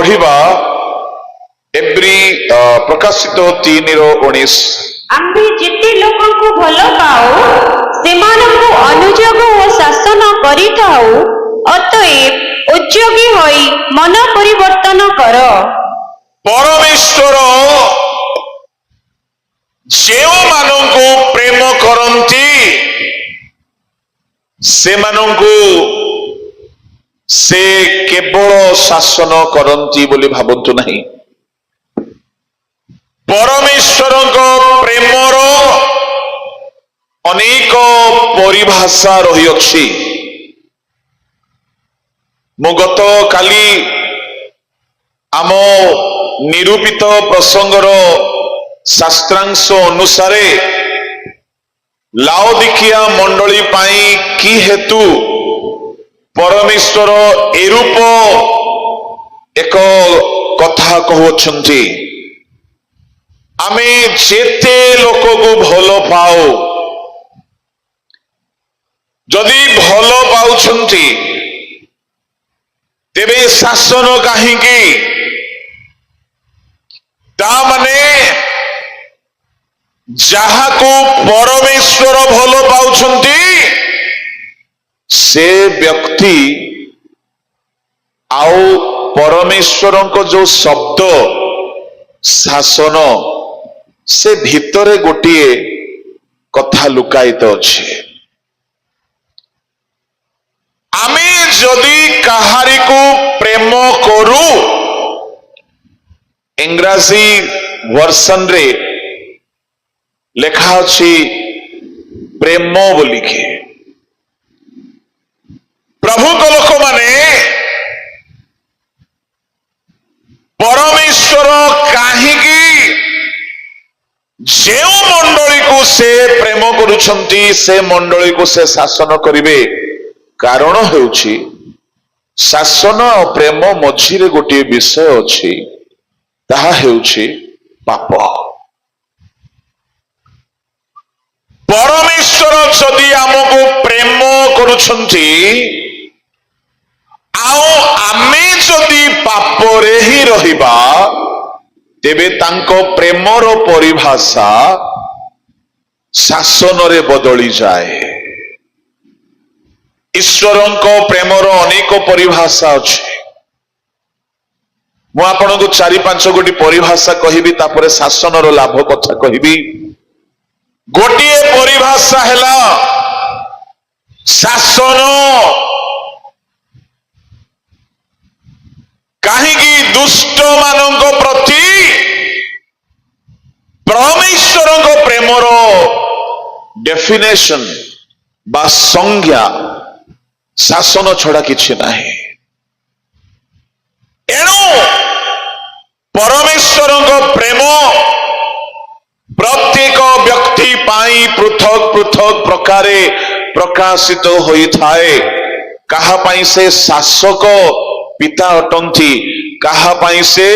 पढ़िबा एब्री प्रकाशित 3:19 आम्भे जेते लोकन को भलो पाओ सेमानकु अनुजोग ओ शासन करिथाउ अतएव उद्योगी होई मन परिवर्तन कर। परमेश्वर जेउ मानंकु प्रेम करंती से मानंकु से केवल शासन करंती बोली भाबंतु नहीं। परमेश्वर प्रेमर अनेक परिभाषा रही अछि। मु गत काली आम निरूपित प्रसंगर शास्त्रांश अनुसारे लाओदिकिया मंडली पाई कि हेतु परमेश्वर एरूप एक कथा कहउछंती आमे जेते लोक को भलो पाओ जदि भलो पाउछंती तेबे शासन काहींकी ता माने जाहाको परमेश्वर भलो पाउछंती से व्यक्ति आउ परमेश्वर को जो शब्द शासन से भितरे गोटिए कथा लुकायित अच्छे। आमे जदि काहारी को प्रेम करू इंग्राजी वर्सन रे लेखा अछि प्रेम बोलिके प्रभु को लोक माने परमेश्वर काहींकी जेउ मंडली को से प्रेम करुछंती से मंडली को से शासन करिवे कारण हेउछि शासन और प्रेम मझिरे गोटे विषय अछि ताहा हेउछि पाप। परमेश्वर जदि आमको प्रेम करुछंती आओ आमे जदि पापरे ही रहिबा तेबे तांको प्रेमर परिभाषा शासन रे बदली जाए। ईश्वरंको प्रेमर अनेक परिभाषा अछि। मु आपनको 4-5 गोटी परिभाषा कहिबी तापरे शासनर लाभ कथा कहिबी। गोटिए परिभाषा हैला शासन काहींकी दुष्ट मानक प्रति परमेश्वरଙ୍କ प्रेमर डेफिनेशन बा संज्ञा शासन छड़ा किछि नाही। एणु परमेश्वरଙ୍କ प्रेम प्रत्येक व्यक्ति पाई पृथक पृथक प्रकारे प्रकाशित होई थाए। कहा पाई से शासक पिता अटंती कहा पाई से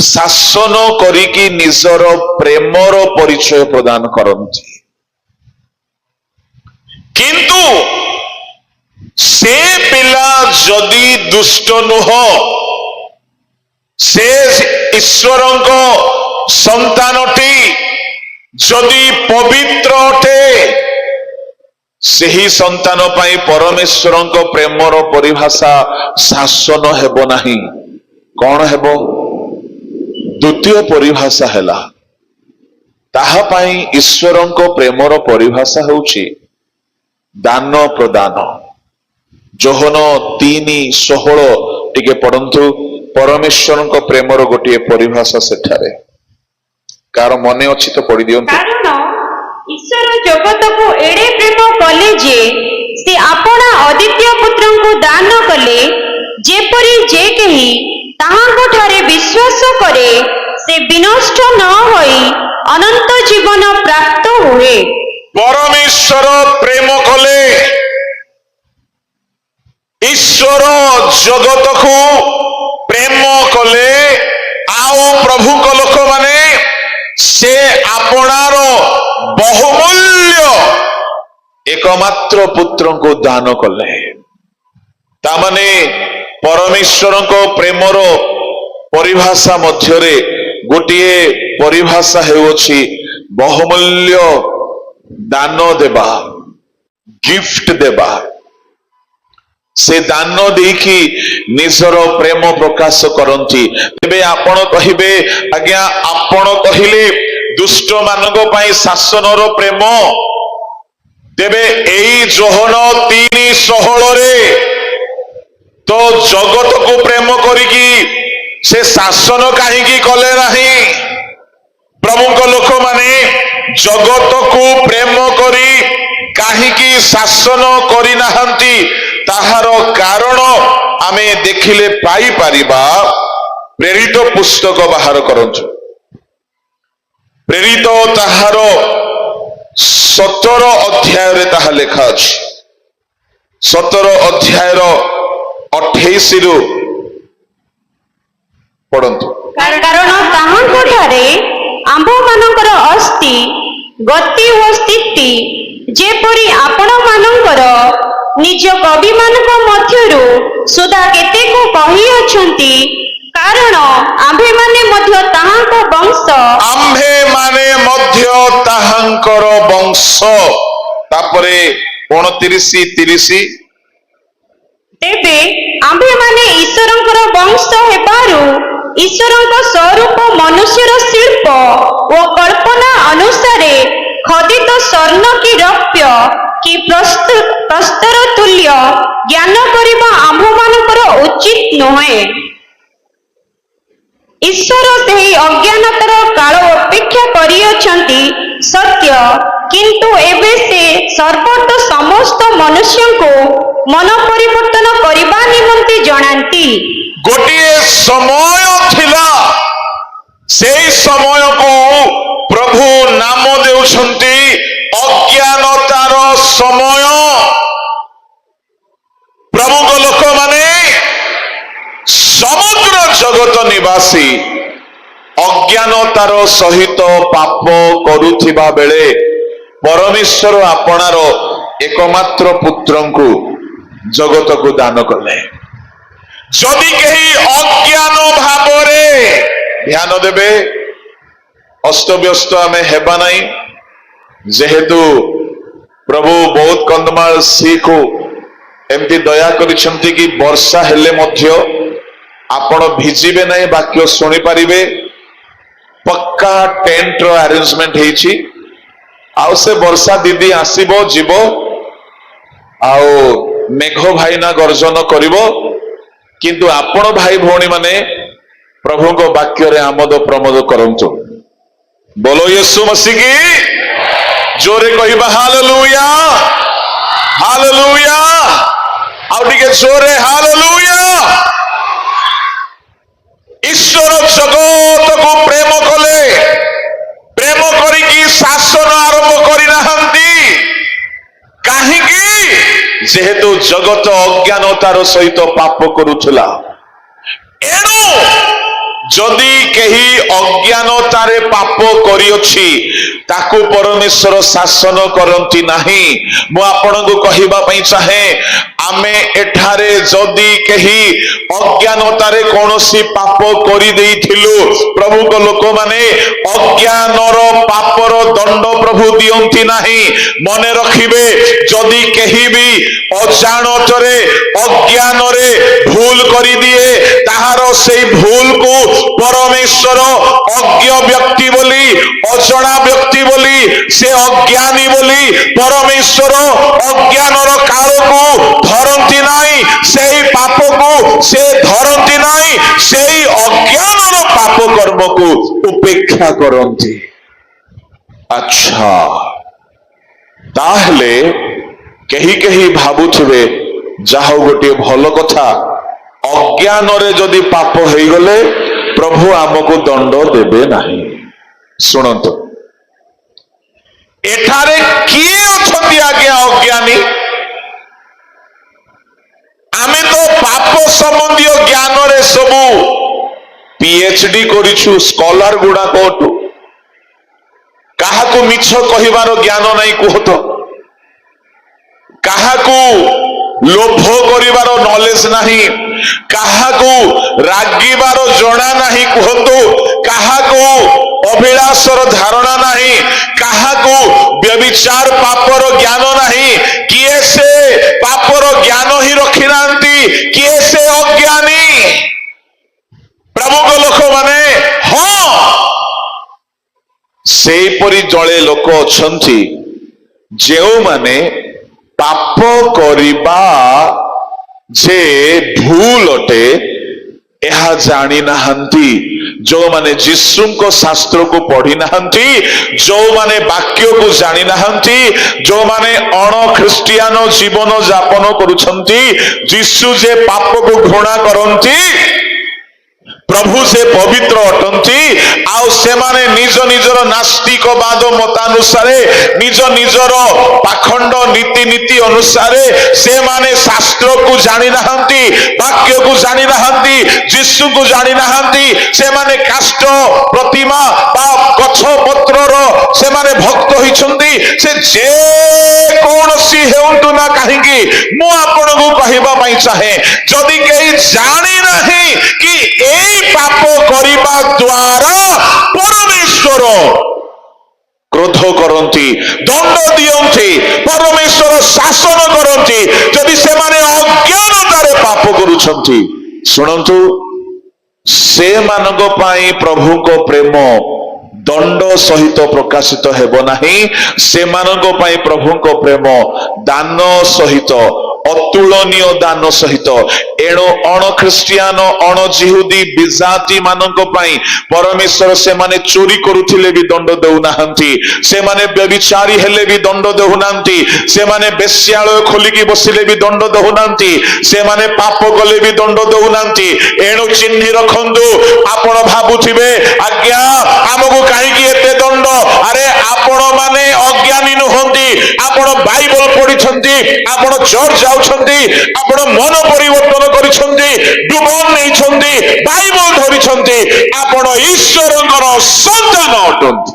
शासन करिकी निजर प्रेमर परिचय प्रदान करंती। किंतु से पिला जदि दुष्ट नुह से ईश्वरंको संतानटी जदि पवित्र अटे सेही संतान पाई परमेश्वरंको प्रेमर परिभाषा शासन हेबो नाही। कौन हेबो? द्वितीय परिभाषा हैला ताहा पाई ईश्वरंको प्रेमर परिभाषा होउछि दान प्रदान। जोहन 3:16 टिके पढ़ंतु परमेश्वरंको प्रेमर गोटिए परिभाषा सेठारे कार मने अछि तो पढ़ि दियंतु। कारण ईश्वर जगत को एड़े प्रेम कले जे से आपना अद्वितीय पुत्र को दान कले जेपरि जे केही ताहाको ठारे विश्वास करे से विनष्ट न होई अनंत जीवन प्राप्त हुए। परमेश्वर प्रेम कले ईश्वर जगत को प्रेम कले आओ प्रभु को लोक माने से आपणार बहुमूल्य एकमात्र पुत्र को दान कले। तामाने परमेश्वर को प्रेमर ପରିଭାଷା ମଧ୍ୟରେ ଗୋଟିଏ ପରିଭାଷା ହେଉଅଛି ବହୁମୂଲ୍ୟ ଦାନ ଦେବା, ଗିଫ୍ଟ ଦେବା। ସେ ଦାନ ଦେଇକି ନିଜର ପ୍ରେମ ପ୍ରକାଶ କରନ୍ତି। ତେବେ ଆପଣ କହିବେ, ଆଜ୍ଞା ଆପଣ କହିଲେ ଦୁଷ୍ଟ ମାନଙ୍କ ପାଇଁ ଶାସନର ପ୍ରେମ, ତେବେ ଏଇ ଯୋହନ 3:16 ତ ଜଗତକୁ ପ୍ରେମ କରିକି ସେ ଶାସନ କାହିଁକି କଲେ ନାହିଁ? ପ୍ରଭୁଙ୍କ ଲୋକମାନେ ଜଗତକୁ ପ୍ରେମ କରି କାହିଁକି ଶାସନ କରିନାହାନ୍ତି? ତାହାର କାରଣ ଆମେ ଦେଖିଲେ ପାଇପାରିବା। ପ୍ରେରିତ ପୁସ୍ତକ ବାହାର କରନ୍ତୁ। ପ୍ରେରିତ ତାହାର 17 ଅଧ୍ୟାୟରେ ତାହା ଲେଖା ଅଛି। 17 ଅଧ୍ୟାୟର 28ରୁ ପଢନ୍ତୁ। କାରଣ ତାହାଙ୍କ ଠାରେ ଆମ୍ଭମାନଙ୍କର ଅସ୍ଥି, ଗତି ଓ ସ୍ଥିତି ଯେପରି ଆପଣମାନଙ୍କର ନିଜ କବିମାନଙ୍କ ମଧ୍ୟରୁ ସୁଦ୍ଧା କେତେକ କହିଅଛନ୍ତି, କାରଣ ଆମ୍ଭେମାନେ ମଧ୍ୟ ତାହାଙ୍କ ବଂଶ। ଆମ୍ଭେମାନେ ମଧ୍ୟ ତାହାଙ୍କର ବଂଶ। ତାପରେ 29-30 ତେବେ ଆମ୍ଭେମାନେ ଈଶ୍ୱରଙ୍କର ବଂଶ ହେବାରୁ ଈଶ୍ୱରଙ୍କ ସ୍ୱରୂପ ମନୁଷ୍ୟର ଶିଳ୍ପ ଓ କଳ୍ପନା ଅନୁସାରେ ଖଦିତ ସ୍ୱର୍ଣ୍ଣ କି ରୌପ୍ୟ କି ପ୍ରସ୍ତର ତୁଲ୍ୟ ଜ୍ଞାନ କରିବା ଆମ୍ଭମାନଙ୍କର ଉଚିତ ନୁହେଁ। ଈଶ୍ୱର ସେହି ଅଜ୍ଞାନତାର କାଳ ଅପେକ୍ଷା କରିଅଛନ୍ତି ସତ୍ୟ, କିନ୍ତୁ ଏବେ ସେ ସର୍ବତ୍ର ସମସ୍ତ ମନୁଷ୍ୟଙ୍କୁ ମନ ପରିବର୍ତ୍ତନ କରିବା ନିମନ୍ତେ ଜଣାନ୍ତି। ଗୋଟିଏ ସମୟ ଥିଲା, ସେଇ ସମୟକୁ ପ୍ରଭୁ ନାମ ଦେଉଛନ୍ତି ଅଜ୍ଞାନତାର ସମୟ। ପ୍ରଭୁଙ୍କ ଲୋକମାନେ ସମଗ୍ର ଜଗତ ନିବାସୀ ଅଜ୍ଞାନତାର ସହିତ ପାପ କରୁଥିବା ବେଳେ ପରମେଶ୍ୱର ଆପଣାର ଏକମାତ୍ର ପୁତ୍ରଙ୍କୁ ଜଗତକୁ ଦାନ କଲେ। ଯଦି କେହି ଅଜ୍ଞାନ ଭାବରେ, ଧ୍ୟାନ ଦେବେ, ଅସ୍ତବ୍ୟସ୍ତ ଆମେ ହେବା ନାହିଁ। ଯେହେତୁ ପ୍ରଭୁ ବହୁତ କନ୍ଧମାଳ ସିକୁ ଏମିତି ଦୟା କରିଛନ୍ତି କି ବର୍ଷା ହେଲେ ମଧ୍ୟ ଆପଣ ଭିଜିବେ ନାହିଁ, ବାକ୍ୟ ଶୁଣିପାରିବେ। ପକ୍କା ଟେଣ୍ଟର ଆରେଞ୍ଜମେଣ୍ଟ ହେଇଛି। ଆଉ ସେ ବର୍ଷା ଦିଦି ଆସିବ ଯିବ, ଆଉ ମେଘ ଭାଇନା ଗର୍ଜନ କରିବ, କିନ୍ତୁ ଆପଣ ଭାଇ ଭଉଣୀ ମାନେ ପ୍ରଭୁଙ୍କ ବାକ୍ୟରେ ଆମୋଦ ପ୍ରମୋଦ କରନ୍ତୁ। ବୋଲୋ ୟୀଶୁ ମସିହ କି ଜୋରେ କହିବା ହାଲେଲୁୟା, ହାଲେଲୁୟା। ଆଉ ଟିକେ ଜୋରେ ହାଲେଲୁୟା। ଈଶ୍ୱର ଜଗତକୁ ପ୍ରେମ କଲେ, ପ୍ରେମ କରିକି ଶାସନ ଆରମ୍ଭ କରିନାହାନ୍ତି। କାହିଁକି? ଯେହେତୁ ଜଗତ ଅଜ୍ଞାନତାର ସହିତ ପାପ କରୁଥିଲା। ଏଣୁ ଯଦି କେହି ଅଜ୍ଞାନତାରେ ପାପ କରିଅଛି, ତାକୁ ପରମେଶ୍ୱର ଶାସନ କରନ୍ତି ନାହିଁ। ମୁଁ ଆପଣଙ୍କୁ କହିବା ପାଇଁ ଚାହେଁ, ଆମେ ଏଠାରେ ଯଦି କେହି ଅଜ୍ଞାନତାରେ କୌଣସି ପାପ କରିଦେଇଥିଲୁ, ପ୍ରଭୁଙ୍କ ଲୋକମାନେ ଅଜ୍ଞାନର ପାପର ଦଣ୍ଡ ପ୍ରଭୁ ଦିଅନ୍ତି ନାହିଁ। ମନେ ରଖିବେ, ଯଦି କେହି ବି ଅଜାଣତରେ ଅଜ୍ଞାନରେ ଭୁଲ କରିଦିଏ, ତାହାର ସେଇ ଭୁଲକୁ ପରମେଶ୍ୱର ଅଜ୍ଞ ବ୍ୟକ୍ତି ବୋଲି, ଅଜଣା ବ୍ୟକ୍ତି ବୋଲି, ସେ ଅଜ୍ଞାନୀ ବୋଲି ପରମେଶ୍ୱର ଅଜ୍ଞାନର କାଳକୁ ଧରନ୍ତି ନାହିଁ। ସେଇ ପାପକୁ ସେ ଧରନ୍ତି ନାହିଁ, ସେଇ ଅଜ୍ଞାନର ପାପ କର୍ମକୁ ଉପେକ୍ଷା କରନ୍ତି। ଆଚ୍ଛା, ତାହେଲେ କେହି କେହି ଭାବୁଥିବେ, ଯାହା ହଉ ଗୋଟିଏ ଭଲ କଥା, ଅଜ୍ଞାନରେ ଯଦି ପାପ ହେଇଗଲେ ପ୍ରଭୁ ଆମକୁ ଦଣ୍ଡ ଦେବେ ନାହିଁ। ଶୁଣନ୍ତୁ, ଏଠାରେ କିଏ ଅଛନ୍ତି ଆଜ୍ଞା ଅଜ୍ଞାନୀ? ଆମେ ତ ପାପ ସମ୍ବନ୍ଧୀୟ ଜ୍ଞାନରେ ସବୁ PhD କରିଛୁ, ସ୍କଲାର ଗୁଡାକଠୁ। କାହାକୁ ମିଛ କହିବାର ଜ୍ଞାନ ନାହିଁ କୁହ ତ? କାହାକୁ ଲୋଭ କରିବାର ନଲେଜ ନାହିଁ? କାହାକୁ ରାଗିବାର ଜଣା ନାହିଁ କୁହନ୍ତୁ, କାହାକୁ ଅଭିଳାଷର ଧାରଣା ନାହିଁ, କାହାକୁ ବ୍ୟଭିଚାର ପାପର ଜ୍ଞାନ ନାହିଁ। କିଏ ସେ ପାପର ଜ୍ଞାନ ହିଁ ରଖିନାହାନ୍ତି, କିଏ ସେ ଅଜ୍ଞାନୀ? ପ୍ରଭୁଙ୍କ ଲୋକମାନେ, ହଁ ସେଇପରି ଜଳେ ଲୋକ ଅଛନ୍ତି ଯେଉଁମାନେ ପାପ କରିବା ଯେ ଭୁଲ ଅଟେ ଏହା ଜାଣିନାହାନ୍ତି, ଯେଉଁମାନେ ଯୀଶୁଙ୍କ ଶାସ୍ତ୍ରକୁ ପଢି ନାହାନ୍ତି, ଯେଉଁମାନେ ବାକ୍ୟକୁ ଜାଣିନାହାନ୍ତି, ଯେଉଁମାନେ ଅଣ ଖ୍ରୀଷ୍ଟିଆନ ଜୀବନ ଯାପନ କରୁଛନ୍ତି, ଯୀଶୁ ଯେ ପାପକୁ ଘୃଣା କରନ୍ତି, ପ୍ରଭୁ ସେ ପବିତ୍ର ଅଟନ୍ତି, ଆଉ ସେମାନେ ନିଜ ନିଜର ନାସ୍ତିକବାଦ ମତାନୁସାରେ, ନିଜ ନିଜର ପାଖଣ୍ଡ ନୀତି ଅନୁସାରେ ସେମାନେ ଶାସ୍ତ୍ରକୁ ଜାଣିନାହାନ୍ତି, ବାକ୍ୟକୁ ଜାଣିନାହାନ୍ତି, ଯୀଶୁକୁ ଜାଣିନାହାନ୍ତି। ସେମାନେ କାଷ୍ଠ ପ୍ରତିମା ବା ଗଛ ପତ୍ରର ସେମାନେ ଭକ୍ତ ହୋଇଛନ୍ତି। ସେ ଯେ କୌଣସି ହେଉନ୍ତୁ ନା କାହିଁକି, ମୁଁ ଆପଣଙ୍କୁ କହିବା ପାଇଁ ଚାହେଁ, ଯଦି କେହି ଜାଣିନାହିଁ କି এই পাপ করিবা দ্বারা পরমেশ্বর ক্রোধ করନ୍ତି, দণ্ড দিଅନ୍ତି, পরমেশ্বর শাসন କରନ୍ତି, ଯଦି ସେମାନେ ଅଜ୍ଞାନତାରେ ପାପ କରୁଛନ୍ତି, ଶୁଣନ୍ତୁ, ସେମାନଙ୍କ ପାଇଁ ପ୍ରଭୁଙ୍କ ପ୍ରେମ ଦଣ୍ଡ ସହିତ ପ୍ରକାଶିତ ହେବ ନାହିଁ। ସେମାନଙ୍କ ପାଇଁ ପ୍ରଭୁଙ୍କ ପ୍ରେମ ଦାନ ସହିତ, ଅତୁଳନୀୟ ଦାନ ସହିତ। ଏଣୁ ଅଣ ଖ୍ରୀଷ୍ଟିଆନ, ଅଣ ଜିହୁଦୀ, ବିଜାତି ମାନଙ୍କ ପାଇଁ ପରମେଶ୍ୱର ସେମାନେ ଚୋରି କରୁଥିଲେ ବି ଦଣ୍ଡ ଦେଉନାହାନ୍ତି, ସେମାନେ ବ୍ୟଭିଚାରୀ ହେଲେ ବି ଦଣ୍ଡ ଦେଉନାହାନ୍ତି, ସେମାନେ ବେଶ୍ୟାଳୟ ଖୋଲିକି ବସିଲେ ବି ଦଣ୍ଡ ଦେଉନାହାନ୍ତି, ସେମାନେ ପାପ କଲେ ବି ଦଣ୍ଡ ଦେଉନାହାନ୍ତି। ଏଣୁ ଚିହ୍ନି ରଖନ୍ତୁ। ଆପଣ ଭାବୁଥିବେ ଆଜ୍ଞା ଆମକୁ କାହିଁକି ଏତେ ଦଣ୍ଡ? ଆରେ ଆପଣ ମାନେ ଅଜ୍ଞାନୀ ନୁହନ୍ତି, ଆପଣ ବାଇବଲ ପଢିଛନ୍ତି, ଆପଣ ଚର୍ଚ୍ଚ ଯାଉଛନ୍ତି, ଆପଣ ମନ ପରିବର୍ତ୍ତନ କରିଛନ୍ତି, ଡୁବନ ନେଇଛନ୍ତି, ବାଇବଲ ଧରିଛନ୍ତି, ଆପଣ ଈଶ୍ୱରଙ୍କର ସନ୍ତାନ ଅଟନ୍ତି।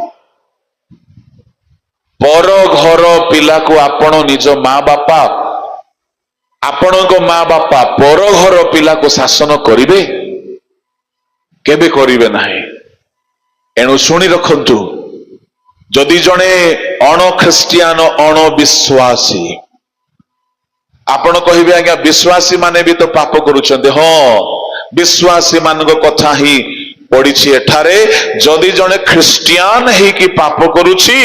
ପର ଘର ପିଲାକୁ ଆପଣ ନିଜ ମା ବାପା, ଆପଣଙ୍କ ମା ବାପା ପର ଘର ପିଲାକୁ ଶାସନ କରିବେ? କେବେ କରିବେ ନାହିଁ। ଏଣୁ ଶୁଣି ରଖନ୍ତୁ, ଯଦି ଜଣେ ଅଣ ଖ୍ରୀଷ୍ଟିଆନ, ଅଣ ବିଶ୍ୱାସୀ, ଆପଣ କହିବେ ଆଜ୍ଞା ବିଶ୍ୱାସୀ ମାନେ ବି ତ ପାପ କରୁଛନ୍ତି। ହଁ, ବିଶ୍ୱାସୀ ମାନଙ୍କ କଥା ହିଁ ପଡିଛି ଏଠାରେ। ଯଦି ଜଣେ ଖ୍ରୀଷ୍ଟିଆନ ହେଇକି ପାପ କରୁଛି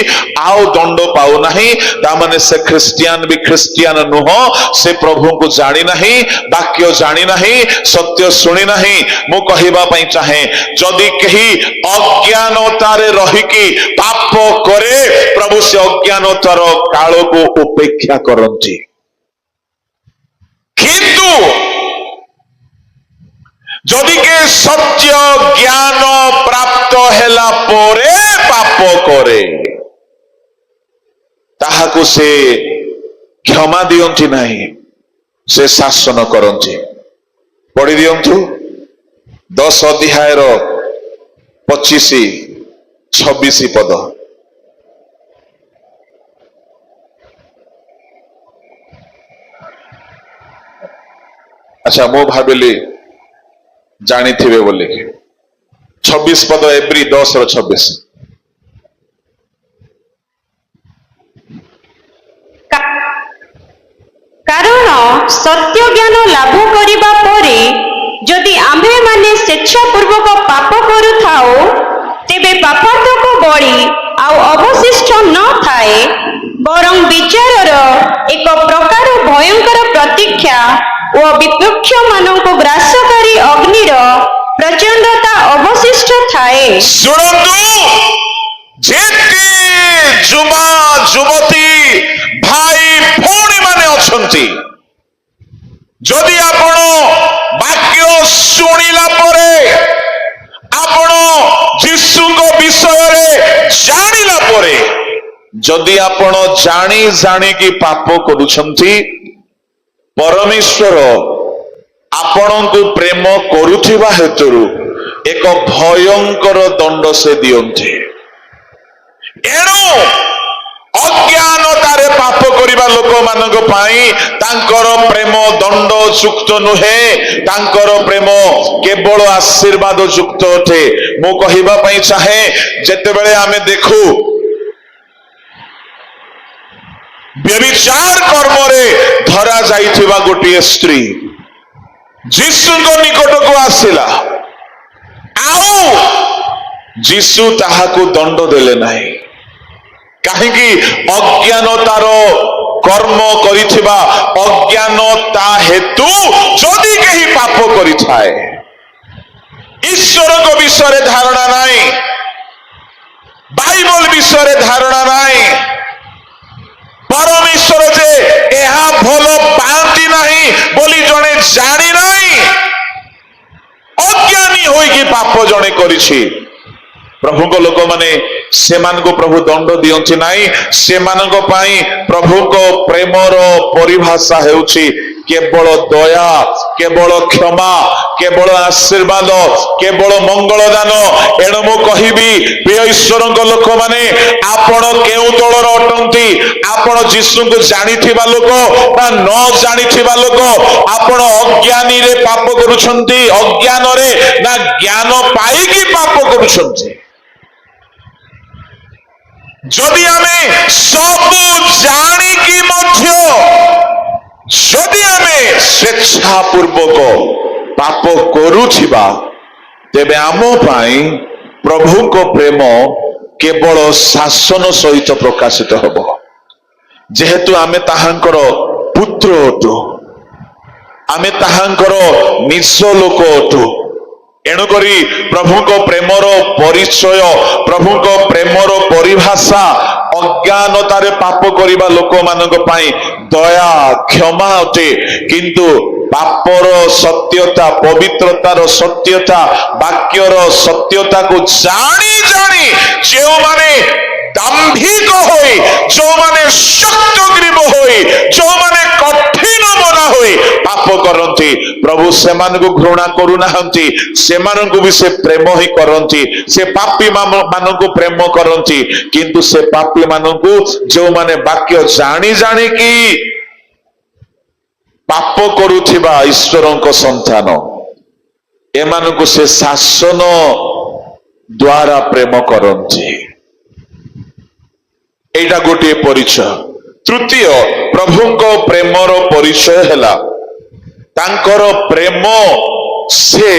ଆଉ ଦଣ୍ଡ ପାଉନାହିଁ, ତାମାନେ ସେ ଖ୍ରୀଷ୍ଟିଆନ ବି ଖ୍ରୀଷ୍ଟିଆନ ନୁହଁ, ସେ ପ୍ରଭୁଙ୍କୁ ଜାଣିନାହିଁ, ବାକ୍ୟ ଜାଣିନାହିଁ, ସତ୍ୟ ଶୁଣିନାହିଁ। ମୁଁ କହିବା ପାଇଁ ଚାହେଁ, ଯଦି କେହି ଅଜ୍ଞାନତାରେ ରହିକି ପାପ କରେ, ପ୍ରଭୁ ସେ ଅଜ୍ଞାନତାର କାଳକୁ ଉପେକ୍ଷା କରନ୍ତି। କିନ୍ତୁ যদি কে সত্য জ্ঞান প্রাপ্ত হেলা পরে পাপ করে, তাহাকু সে ক্ষমা দিয়ନ୍ତି ନାହିଁ, ସେ ଶାସନ କରନ୍ତି। ପଢି ଦିଅନ୍ତୁ 10 ଅଧ୍ୟାୟର 25-26 ପଦ। ଆଚ୍ଛା, ମୁଁ ଭାବିଲି ଜାଣିଥିବେ ବୋଲିକି। 26 ପଦ, ଏବ୍ରି 10:26। କାରଣ ସତ୍ୟ ଜ୍ଞାନ ଲାଭ କରିବା ପରେ ଯଦି ଆମ୍ଭେମାନେ ସ୍ୱେଚ୍ଛାପୂର୍ବକ ପାପ କରୁଥାଉ, ତେବେ ପାପାତ୍ମକ ବଳି ଆଉ ଅବଶିଷ୍ଟ ନଥାଏ, ବରଂ ବିଚାରର ଏକ ପ୍ରକାର ଭୟଙ୍କର ପ୍ରତୀକ୍ଷା ଓ ବିପକ୍ଷମାନଙ୍କୁ ଗ୍ରାସକାରୀ ଅଗ୍ନିର ପ୍ରଚଣ୍ଡତା ଅବଶିଷ୍ଟ ଥାଏ। ଶୁଣନ୍ତୁ, ଯେତେ ଯୁବା ଯୁବତୀ ଭାଇ ଭଉଣୀ ମାନେ ଅଛନ୍ତି, ଯଦି ଆପଣ ବାକ୍ୟ ଶୁଣିଲା ପରେ, ଆପଣ ଯୀଶୁଙ୍କ ବିଷୟରେ ଜାଣିଲା ପରେ, ଯଦି ଆପଣ ଜାଣିକି ପାପ କରୁଛନ୍ତି, ପରମେଶ୍ୱର ଆପଣଙ୍କୁ ପ୍ରେମ କରୁଥିବା ହେତୁରୁ ଏକ ଭୟଙ୍କର ଦଣ୍ଡ ସେ ଦିଅନ୍ତି। ଏଣୁ ଅଜ୍ଞାନତାରେ ପାପ କରିବା लोक मानक पाई तांकर प्रेम दंड युक्त नुहे, तांकर प्रेम केवल आशीर्वाद युक्त अटे। मु कहिबा पई चाहे जेतेबेले आमे देखू व्यभिचार कर्मरे धरा जाइथिबा गोटिए स्त्री जीशुଙ୍କ निकटକୁ ଆସିଲା, ଆଉ जीशु ताहाकु दंड देले नाही। काहेकि अज्ञानतार कर्म करिथिबा अज्ञानता हेतु जदि केही पाप करिथाए, ईश्वर को विषय धारणा नाही, बाइबल विषय धारणा नाही, परमेश्वर जे एहा भल पाती नहीं बोली जणे जानी नहीं, अज्ञानी होइकी पाप जणे करिछि। प्रभु को लोक माने सेमान को प्रभु दंड दियंती नाही, सेमान को पाई प्रभु को प्रेमर परिभाषा हेउछि केवल दया, केवल क्षमा, केवल आशीर्वाद, केवल मंगल दान। एणु मु कहिबी प्रिय ईश्वर लोक माने आपण केउ दलर अटंती, आपण जीशु को जानिथिबा लोक बा न जानिथिबा लोक, आपण अज्ञानी रे पाप करूछंती, अज्ञान रे ना ज्ञान पाईकी पाप करूछंती। जदि आमे सब जानिकी मध्य जदि आमे स्वेच्छा पूर्वक पाप करूथिबा, तेबे आम पाई प्रभु को प्रेम केवल शासन सहित प्रकाशित होब। जेहेतु आमे ताहांकर पुत्र अटु, आमे ताहांकर निज लोक अटु, एणुकरी प्रभु को प्रेमर परिचय, प्रभु को प्रेमर परिभाषा अज्ञानतारे पाप करिबा लोक मानक पाई दया क्षमा अटे। किंतु पापर सत्यता, पवित्रतार सत्यता, वाक्यर सत्यता को जानी जानी जो माने दाम्भिक होई, जो माने शक्तग्रीव होई, जो माने कठिन मना होई पाप करंती, प्रभु सेमान को घृणा करू नाहंती, सेमान को भी से प्रेम ही करंती, से पापी मान को प्रेम करंती। किंतु से पापी मान को जो माने वाक्य जानी जानी की पाप करुथिबा ईश्वरଙ୍କ संतान, एमान को से शासन द्वारा प्रेम करंती। एटा गोटे परिचय। तृतीय प्रभुଙ୍କ प्रेमर परिचय हैला तांकर प्रेम से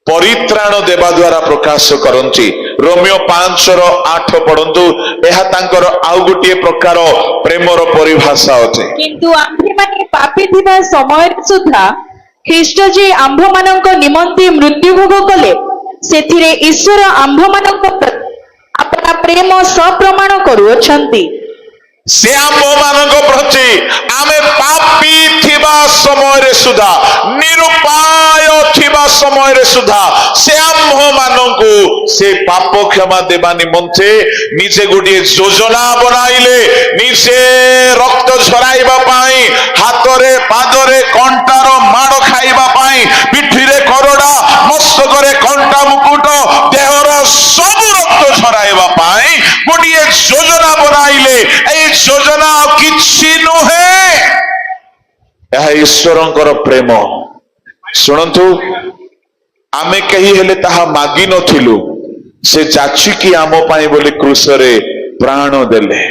परित्राण देवा द्वारा प्रकाश करंती। रोमियो 5:8 पढ़ंतु, एहा तांकर आउ गोटे प्रकार प्रेमर परिभाषा अटे। किंतु आम्भे माने पापी थिबा समय सुधा ख्रीष्ट जे आम्भ मानक निमंते मृत्यु भोग कले, सेथिरे ईश्वर आम्भ मानक अपना प्रेम सप्रमाण करूछंती। से आम्भ मानक प्रति आमे पापी थिबा समय सुधा, निरुपाय थिबा समय सुधा से आम्भ मानकु से पाप क्षमा देवा निमंते निजे गोटे योजना बनाइले। निजे रक्त झराइबा पाई, हाथरे पादरे कंटार माड़ खाइबा पाई, पिठीरे करड़ा, मस्तकरे कंटा मुकुट, देहर सब रक्त झराइबा पाई गोटे योजना बनाइले। ए योजना किछि नुहे, यह ईश्वरंकर प्रेम। शुणन्तु, आमे कही हेले ताहा मागी नथिलु, से जाचिकी आम पाई बोली क्रूसरे प्राण देले।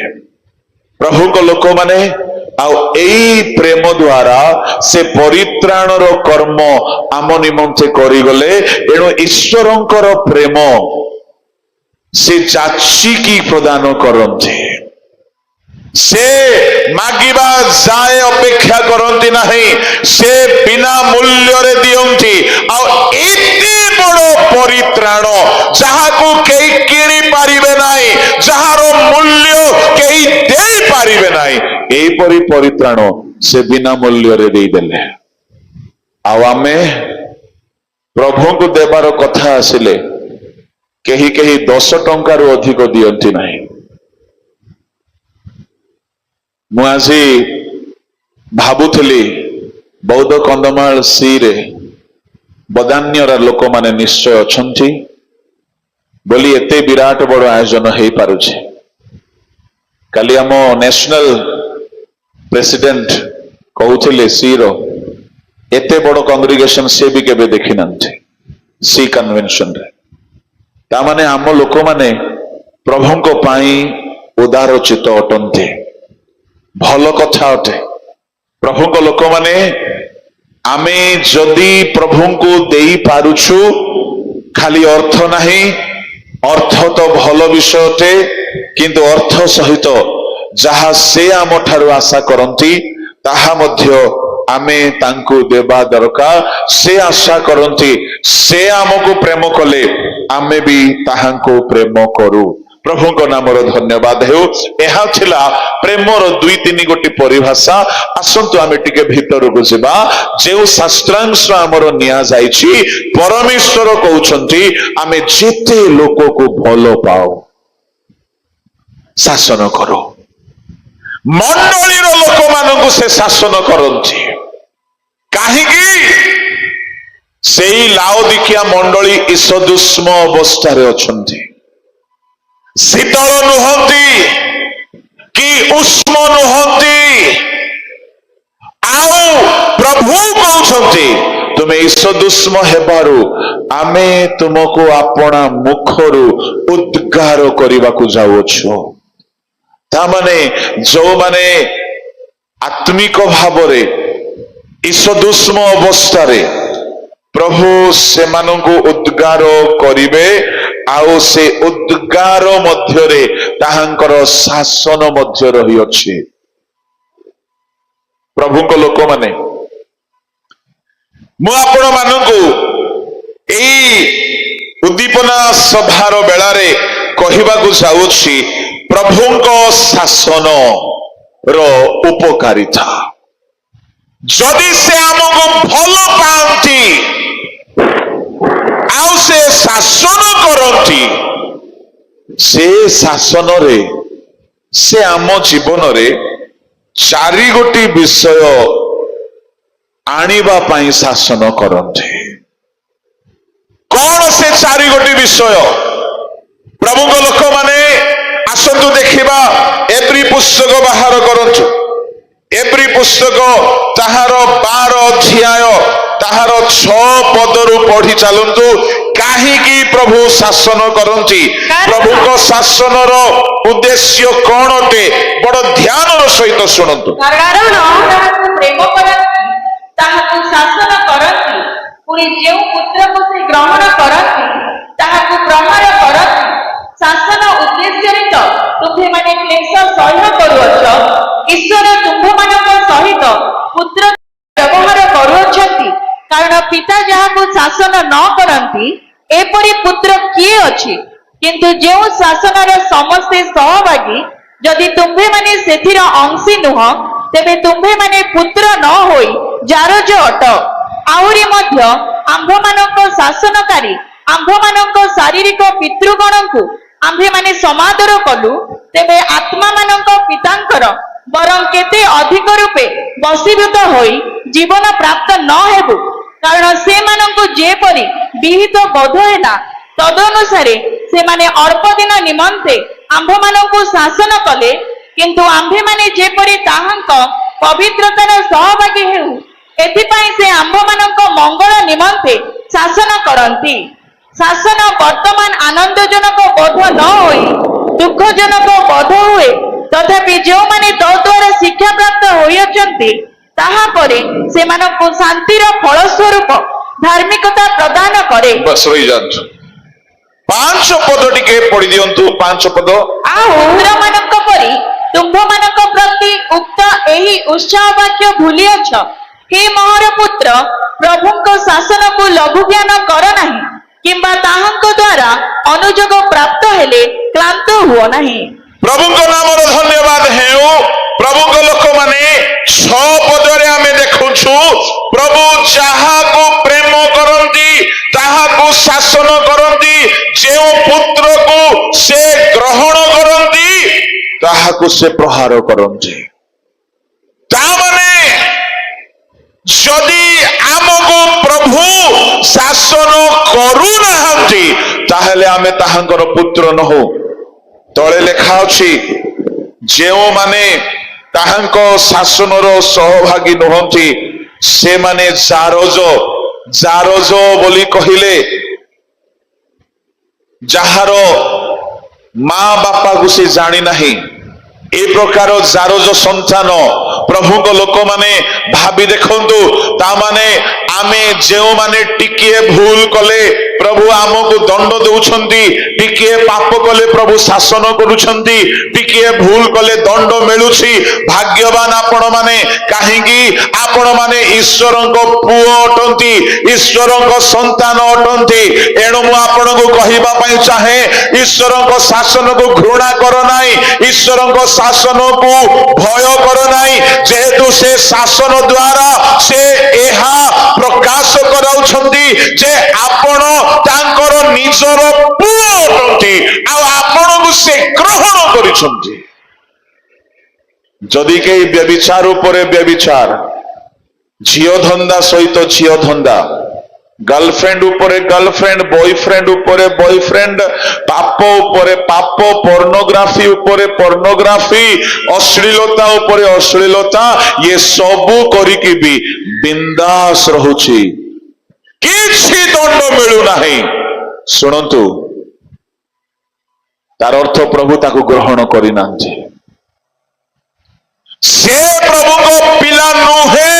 प्रभु को लोक माने आउ एई प्रेम द्वारा से परित्राणर कर्म आम निमंते करिगले। एणु ईश्वरंकर प्रेम से जाचिकी प्रदान करंती, से मागिबा जाए अपेक्षा करंती नहीं, से बिना मूल्य रे दियंती। आ एते बड़ परित्राण जहाकू केही किणी पारिबे नाही, जहार मूल्य केही देई पारिबे नाही, एई परि परित्राण से बिना मूल्य रे देई देले। आ आमे प्रभु को देवार कथा आसिले केही केही 10 टंका रु अधिक दियंती नाही। मु आजी भाबुथली बौद्ध कंदमाल सी रे बदान्यर लोक माने निश्चय अछंती बोली एते विराट बड़ आयोजन हेई पारुछे। काली आम नेशनल प्रेसिडेंट कहते सी रो एते बड़ कांग्रेगेशन से भी केबे देखी नांथे सी कन्वेंशन रे तामाने आम लोक माने प्रभुंको पाई उदारचित अटंते भल कथा अटे प्रभुंको लोक माने आमे जदि प्रभुंको देई पारुछु खाली अर्थ नाही अर्थ तो भल विषय अटे किंतु अर्थ सहित जहा से आम ठारू आशा करंती ताहा मध्य आमे तांकु देबा दरकार से आशा करंती से आमको प्रेम कले आमे भी ताहांको प्रेम करू प्रभुंको नामर धन्यवाद हेउ एहा थिला प्रेमर दुई तीन गोटी परिभाषा आसंतु आमे टिके भीतर को जिबा जेउ शास्त्रांश हमर निया जाईछि परमेश्वर कहउछंती आमे जेते लोक को भलो पाओ शासन करो मंडलीर लोक मानकु से शासन करंती काहेकि सेई लाओदिकिया मंडली ईशदुष्म अवस्था रे अछंती शीतल नुहंती कि उष्म नुहंती आउ प्रभु कहउछंती तुमे ईशदुष्म हेबारु आमे तुमको आपना मुखरु उद्गार करिबाकु जाउछु तामाने जो माने आत्मिक भावरे ईशदुष्म अवस्था रे प्रभु से मानंकु उद्गार करिवे आउ से उद्गार मध्यरे ताहांकर शासन मध्य रही अछि प्रभुंको लोक माने मु आपण मानंकु एई उद्दीपना सभार बेलारे कहिबाकु जाउछि प्रभुंको शासन रो उपकारिता जदि से आमको भल पाती आउ से शासन करती से शासन रे से आम जीवन रे चारि गोटी विषय आनिबा पाई शासन करते कौन से चारि गोटी विषय प्रभुंको लोक माने आसंतु देखिबा एप्री पुस्तक बाहर करंतु एप्री पुस्तक ताहार 12 अध्याय ताहार 6 पदरु पढ़ी चलंतु काहेकि प्रभु शासन करंती प्रभुको शासन रो उद्देश्य कोन अटे बड़ ध्यान रो सहित सुनंतु कारण ताहाकु प्रेम करंती ताहाकु शासन करंती पुरी जेउ पुत्र को से ग्रहण करंती ताहाकु प्रहार करंती शासन उद्देश्य रे तो तुमे माने क्लेश सह्य करूअछ ईश्वर तुम मानक सहित पुत्र व्यवहार करूछंती कारण पिता जहाकु शासन न करंती एपरि पुत्र किए अछि किंतु जेउ शासन रे समस्ते सहभागी जदि तुम्भे माने सेथिर अंशी नुह तेबे तुम्भे माने पुत्र न होई जार जो अट आउरी मध्य आंभ मानक शासनकारी आंभ मानक शारीरिक पितृगणଙ୍କୁ आंभे माने समादर कलु तेबे आत्मा मानक पितांकर बरं केते अधिक रूपे वशीभूत होई जीवन प्राप्त न हेबु कारण से माननको जेपरि विहित बोध हैला तदनुसारे से माने अल्प दिन निमंते आंभ माननको शासन कले किंतु आंभे माने जेपरि ताहांक पवित्रतार सहभागी हेउ एथिपाई से आंभ माननको मंगल निमंते शासन करंती शासन वर्तमान आनंदजनक बोध न होई दुखजनक बोध हुए तथापि जो माने तद्वारा शिक्षा प्राप्त होइछंती ताहा परे से मानको शांतिर फलस्वरूप धार्मिकता प्रदान करे बस रही जांतु 5 पद टिके पढ़ी दियंतु 5 पद पुत्र मानक परी तुम्भ मानक प्रति उक्त एही उत्साह वाक्य भूलिअछ हे मोहर पुत्र प्रभुंको शासन को लघु ज्ञान कर नाही किंबा ताहांको द्वारा अनुजोग प्राप्त हेले क्लांत हुओ नाही प्रभुंको नामर धन्यवाद हेउ प्रभुंको लोक माने 6 पदरे आमे देखुछु प्रभु जहा को प्रेम करंती ताहा को शासन करंती जेउ पुत्र को से ग्रहण करंती ताहा को से प्रहार करंती ता माने जदि आमको प्रभु शासन करू नाहंती ताहेले आमे ताहांकर पुत्र न हो तळे लेखा अछि जेउ माने ତାହାଙ୍କ ଶାସନର ସହଭାଗୀ ନୁହନ୍ତି। ସେମାନେ ଜାରଜ ବୋଲି କହିଲେ ଯାହାର ମା ବାପାକୁ ସେ ଜାଣି ନାହିଁ, ଏ ପ୍ରକାର ଜାରଜ ସନ୍ତାନ ପ୍ରଭୁଙ୍କ ଲୋକମାନେ ଭାବି ଦେଖନ୍ତୁ। ତାମାନେ ଆମେ ଯେଉଁମାନେ ଟିକିଏ ଭୁଲ କଲେ ପ୍ରଭୁ ଆମକୁ ଦଣ୍ଡ ଦେଉଛନ୍ତି, ଟିକିଏ ପାପ କଲେ ପ୍ରଭୁ ଶାସନ କରୁଛନ୍ତି, ଟିକିଏ ଭୁଲ କଲେ ଦଣ୍ଡ ମିଳୁଛି। ଭାଗ୍ୟବାନ ଆପଣ ମାନେ, କାହିଁକି? ଆପଣ ମାନେ ଈଶ୍ୱରଙ୍କ ପୁଅ ଅଟନ୍ତି, ଈଶ୍ୱରଙ୍କ ସନ୍ତାନ ଅଟନ୍ତି। ଏଣୁ ମୁଁ ଆପଣଙ୍କୁ କହିବା ପାଇଁ ଚାହେଁ, ଈଶ୍ୱରଙ୍କ ଶାସନକୁ ଘୃଣା କର ନାହିଁ, ଈଶ୍ୱରଙ୍କ ଶାସନକୁ ଭୟ କର ନାହିଁ। ଯେହେତୁ ସେ ଶାସନ ଦ୍ୱାରା ସେ ଏହା ପ୍ରକାଶ କରାଉଛନ୍ତି ଯେ ଆପଣ ତାଙ୍କର ନିଜର ପୁଅ ଅଟନ୍ତି, ଆଉ ଆପଣଙ୍କୁ ସେ ଗ୍ରହଣ କରିଛନ୍ତି। ଯଦି କେହି ବ୍ୟଭିଚାର ଉପରେ ବ୍ୟଭିଚାର, ଝିଅ ଧନ୍ଦା ସହିତ ଝିଅ ଧନ୍ଦା, गर्लफ्रेंड उपरे गर्लफ्रेंड, बॉयफ्रेंड उपरे बॉयफ्रेंड, पाप उपरे पाप, पोर्नोग्राफी उपरे पोर्नोग्राफी, अश्लीलता उपरे अश्लीलता, ये सबू करिकी भी बिंदास रहुछि, किछि दंड मिलु नाही। शुणंतु, तार अर्थ प्रभु ताकू ग्रहण करि नांथि। से प्रभु को पिला नुहे,